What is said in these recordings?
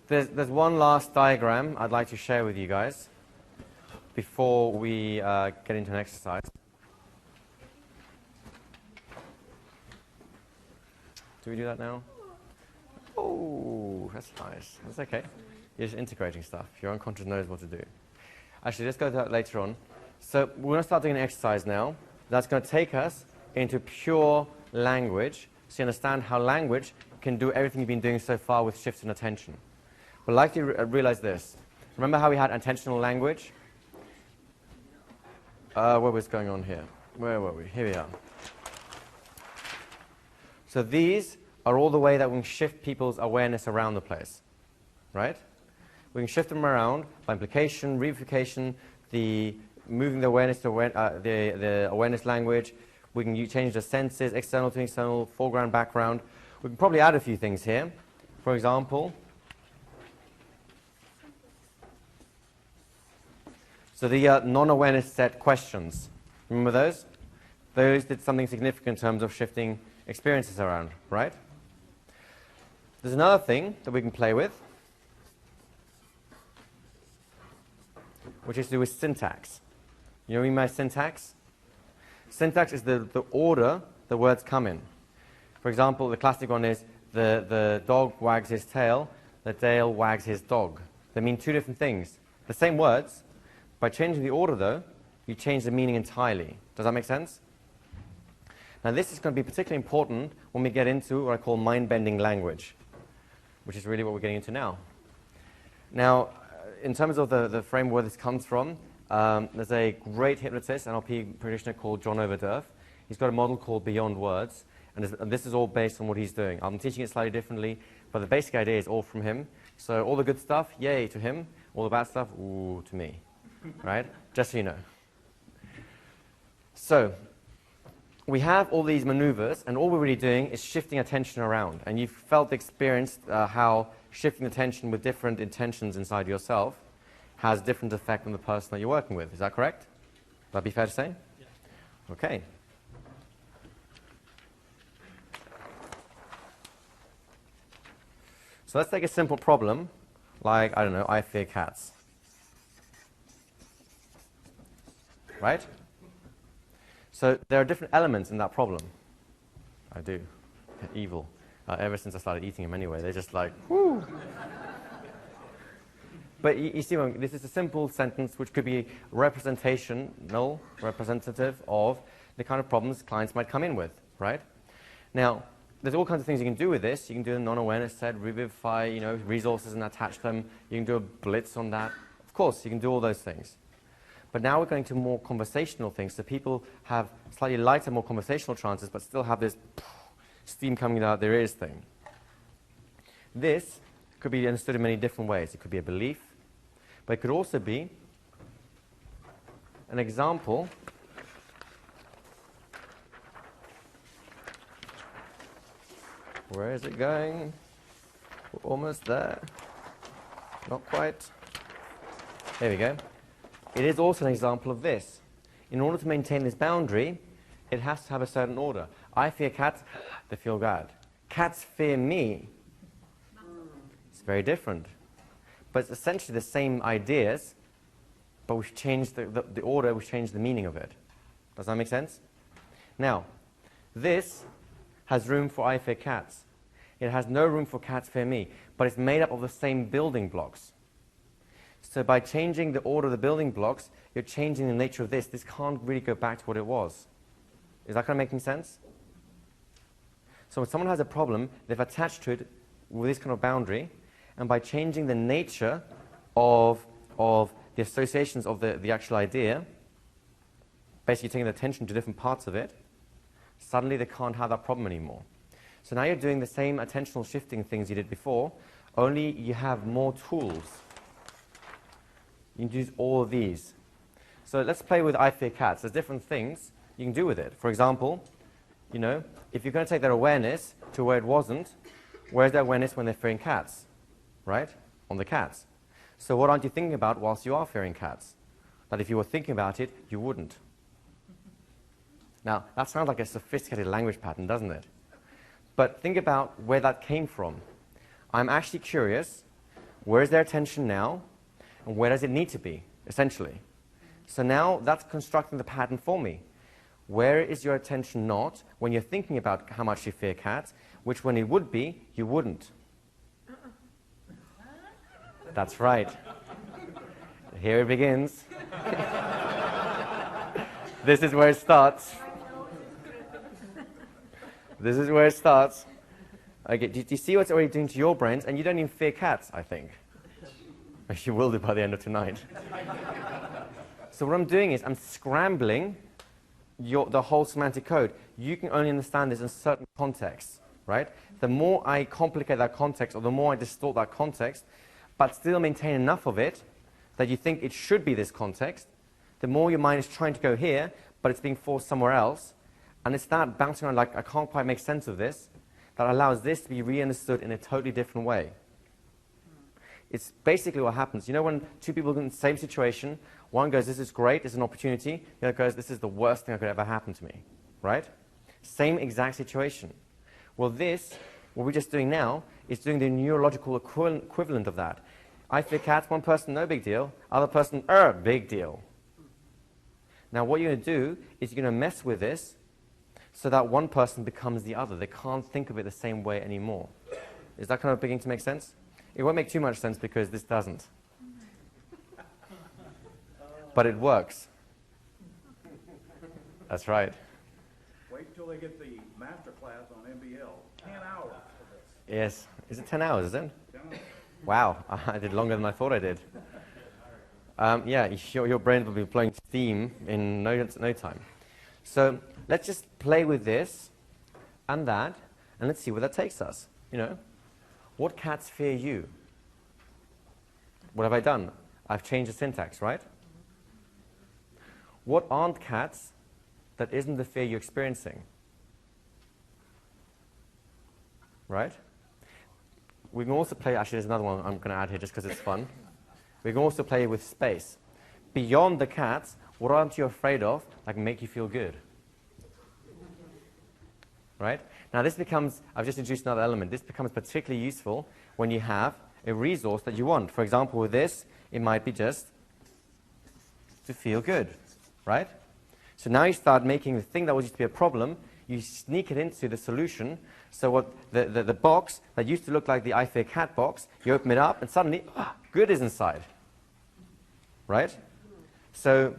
There's one last diagram I'd like to share with you guys before we get into an exercise. Do we do that now? Oh, that's nice. That's okay. You're just integrating stuff. Your unconscious knows what to do. Actually, let's go to that later on. So we're going to start doing an exercise now. That's going to take us into pure language, so you understand how language can do everything you've been doing so far with shifts in attention. But I'd like you to realize this. Remember how we had attentional language? What was going on here? Where were we? Here we are. So these are all the way that we can shift people's awareness around the place, right? We can shift them around by implication, reification, moving the awareness to the awareness language. We can change the senses, external to internal, foreground, background. We can probably add a few things here. For example, so the non-awareness set questions. Remember those? Those did something significant in terms of shifting experiences around, right? There's another thing that we can play with, which is to do with syntax. You know what I mean by syntax? Syntax is the order the words come in. For example, the classic one is the dog wags his tail, the tail wags his dog. They mean two different things. The same words. By changing the order, though, you change the meaning entirely. Does that make sense? Now, this is going to be particularly important when we get into what I call mind-bending language, which is really what we're getting into now. Now, in terms of the framework where this comes from, there's a great hypnotist, NLP practitioner called John Overdurf. He's got a model called Beyond Words, and this is all based on what he's doing. I'm teaching it slightly differently, but the basic idea is all from him. So all the good stuff, yay to him. All the bad stuff, ooh, to me. Right? Just so you know. So we have all these maneuvers, and all we're really doing is shifting attention around. And you've experienced how shifting attention with different intentions inside yourself has different effect on the person that you're working with. Is that correct? Would that be fair to say? Yeah. Okay. So let's take a simple problem, like, I don't know, I fear cats. Right? So there are different elements in that problem. I do. They're evil. Ever since I started eating them anyway, they're just like, whoo. But you see, this is a simple sentence which could be representative of the kind of problems clients might come in with, right? Now, there's all kinds of things you can do with this. You can do a non-awareness set, revivify, resources and attach them. You can do a blitz on that. Of course, you can do all those things. But now we're going to more conversational things, so people have slightly lighter, more conversational trances, but still have this steam coming out their ears thing. This could be understood in many different ways. It could be a belief, but it could also be an example Where is it going? We're almost there. Not quite. There we go. It is also an example of this. In order to maintain this boundary, it has to have a certain order. I fear cats, they feel bad. Cats fear me. It's very different. But it's essentially the same ideas, but we've changed the order, we've changed the meaning of it. Does that make sense? Now, this has room for I fear cats. It has no room for cats fear me, but it's made up of the same building blocks. So by changing the order of the building blocks, you're changing the nature of this. This can't really go back to what it was. Is that kind of making sense? So when someone has a problem, they've attached to it with this kind of boundary, and by changing the nature of the associations of the actual idea, basically taking the attention to different parts of it, suddenly they can't have that problem anymore. So now you're doing the same attentional shifting things you did before, only you have more tools. You can use all of these. So let's play with I fear cats. There's different things you can do with it. For example, if you're going to take their awareness to where it wasn't, where's their awareness when they're fearing cats? Right? On the cats. So what aren't you thinking about whilst you are fearing cats? That if you were thinking about it, you wouldn't. Now, that sounds like a sophisticated language pattern, doesn't it? But think about where that came from. I'm actually curious, Where is their attention now? And where does it need to be, essentially? So now that's constructing the pattern for me. Where is your attention not when you're thinking about how much you fear cats, which when it would be, you wouldn't? That's right. Here it begins. This is where it starts. This is where it starts. Okay, do you see what's already doing to your brains? And you don't even fear cats, I think. You will do by the end of tonight. So what I'm doing is I'm scrambling the whole semantic code. You can only understand this in certain contexts, right? The more I complicate that context, or the more I distort that context, but still maintain enough of it that you think it should be this context, the more your mind is trying to go here, but it's being forced somewhere else. And it's that bouncing around like, I can't quite make sense of this, that allows this to be re-understood in a totally different way. It's basically what happens. You know when two people are in the same situation, one goes, this is great, it's an opportunity, the other goes, this is the worst thing that could ever happen to me, right? Same exact situation. Well this, what we're just doing now, is doing the neurological equivalent of that. I fear cats, one person, no big deal, other person, big deal. Now what you're going to do is you're going to mess with this so that one person becomes the other. They can't think of it the same way anymore. Is that kind of beginning to make sense? It won't make too much sense because this doesn't. But it works. That's right. Wait till they get the master class on MBL. 10 hours for this. Yes. Is it 10 hours, is it? 10 hours. Wow. I did longer than I thought I did. Yeah, your brain will be blowing steam in no time. So let's just play with this and that, and let's see where that takes us. You know, what cats fear you? What have I done? I've changed the syntax, right? What aren't cats that isn't the fear you're experiencing? Right? We can also play, actually there's another one I'm going to add here just because it's fun. We can also play with space. Beyond the cats, what aren't you afraid of that can make you feel good? Right? Now this becomes, I've just introduced another element, this becomes particularly useful when you have a resource that you want. For example, with this, it might be just to feel good, right? So now you start making the thing that was used to be a problem, you sneak it into the solution. So what the box that used to look like the I Fear Cat box, you open it up and suddenly, good is inside, right? So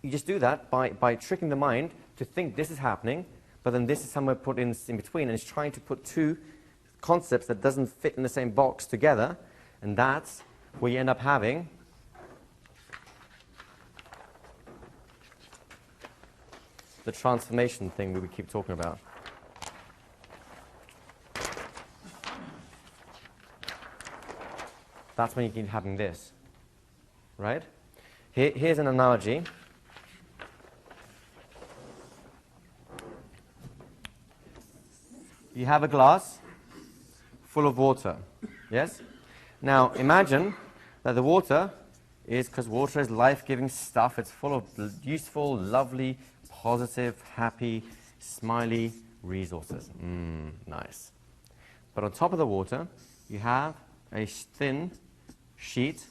you just do that by tricking the mind to think this is happening, but then this is somewhere put in between, and it's trying to put two concepts that doesn't fit in the same box together, and that's where you end up having the transformation thing we keep talking about. That's when you keep having this, right? Here's an analogy. You have a glass full of water, yes? Now imagine that the water is, because water is life-giving stuff, it's full of useful, lovely, positive, happy, smiley resources. Nice. But on top of the water, you have a thin sheet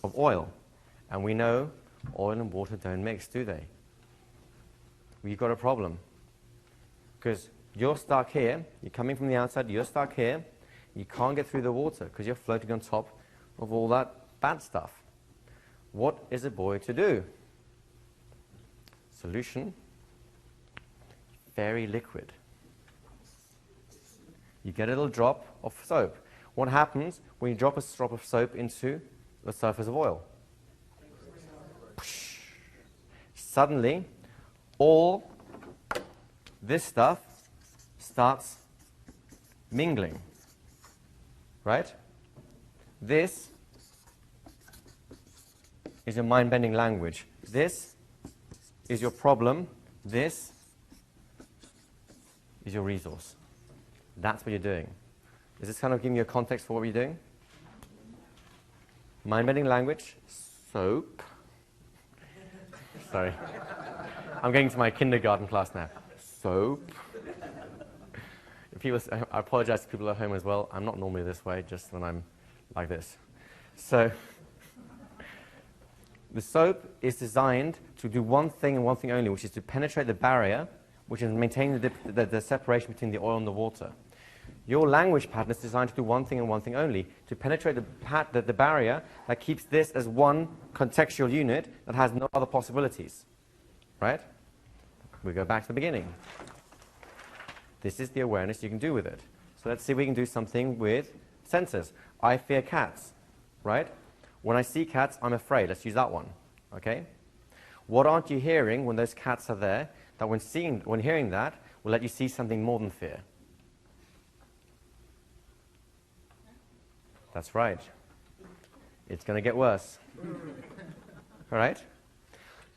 of oil. And we know oil and water don't mix, do they? We've got a problem. Because you're stuck here, you're coming from the outside, you're stuck here, you can't get through the water because you're floating on top of all that bad stuff. What is a boy to do? Solution, very liquid. You get a little drop of soap. What happens when you drop a drop of soap into the surface of oil? Suddenly, all this stuff starts mingling, right? This is your mind-bending language. This is your problem. This is your resource. That's what you're doing. Is this kind of giving you a context for what you're doing? Mind-bending language, soap. Sorry. I'm going to my kindergarten class now. Soap. I apologize to people at home as well. I'm not normally this way, just when I'm like this. So the soap is designed to do one thing and one thing only, which is to penetrate the barrier, which is maintaining the separation between the oil and the water. Your language pattern is designed to do one thing and one thing only, to penetrate the barrier that keeps this as one contextual unit that has no other possibilities. Right? We go back to the beginning. This is the awareness you can do with it. So let's see if we can do something with senses. I fear cats. Right? When I see cats, I'm afraid. Let's use that one. Okay? What aren't you hearing when those cats are there that when hearing that will let you see something more than fear? That's right. It's going to get worse. All right?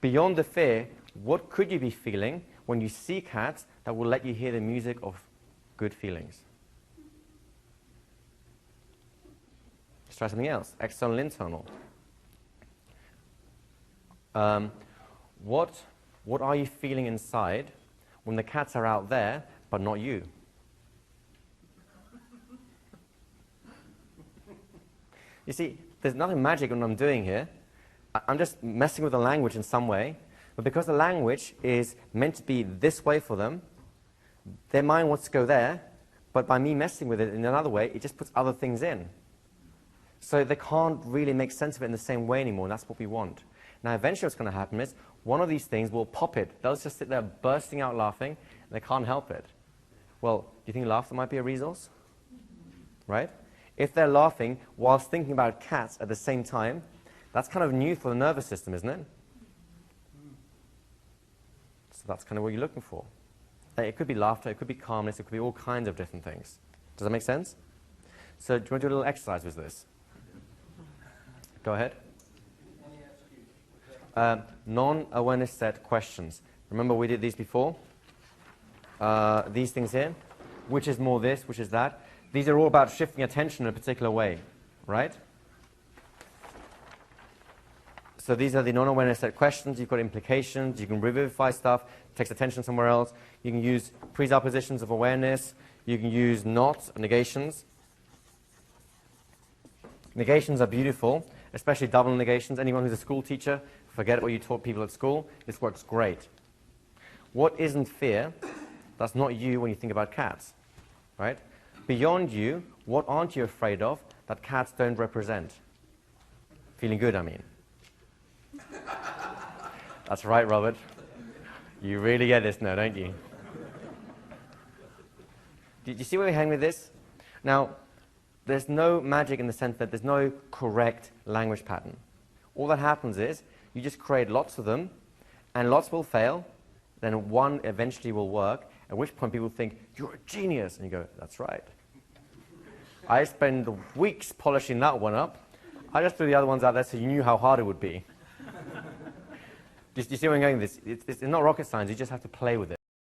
Beyond the fear, what could you be feeling when you see cats that will let you hear the music of good feelings? Let's try something else. External, internal. What are you feeling inside when the cats are out there, but not you? You see, there's nothing magic in what I'm doing here. I'm just messing with the language in some way. But because the language is meant to be this way for them, their mind wants to go there, but by me messing with it in another way, it just puts other things in. So they can't really make sense of it in the same way anymore, and that's what we want. Now, eventually what's going to happen is one of these things will pop it. They'll just sit there bursting out laughing, and they can't help it. Well, do you think laughter might be a resource? Right? If they're laughing whilst thinking about cats at the same time, that's kind of new for the nervous system, isn't it? So that's kind of what you're looking for. It could be laughter, it could be calmness, it could be all kinds of different things. Does that make sense? So do you want to do a little exercise with this? Go ahead. Non-awareness set questions. Remember we did these before? These things here. Which is more this, which is that. These are all about shifting attention in a particular way, right? So these are the non-awareness set questions. You've got implications. You can revivify stuff, takes attention somewhere else. You can use presuppositions of awareness. You can use not, negations. Negations are beautiful, especially double negations. Anyone who's a school teacher, forget what you taught people at school. This works great. What isn't fear? That's not you when you think about cats, right? Beyond you, what aren't you afraid of that cats don't represent? Feeling good, I mean. That's right, Robert. You really get this now, don't you? Do you see where we're heading with this? Now, there's no magic in the sense that there's no correct language pattern. All that happens is you just create lots of them, and lots will fail, then one eventually will work, at which point people think, you're a genius. And you go, that's right. I spent weeks polishing that one up. I just threw the other ones out there so you knew how hard it would be. Do you see where I'm going with this? It's not rocket science. You just have to play with it.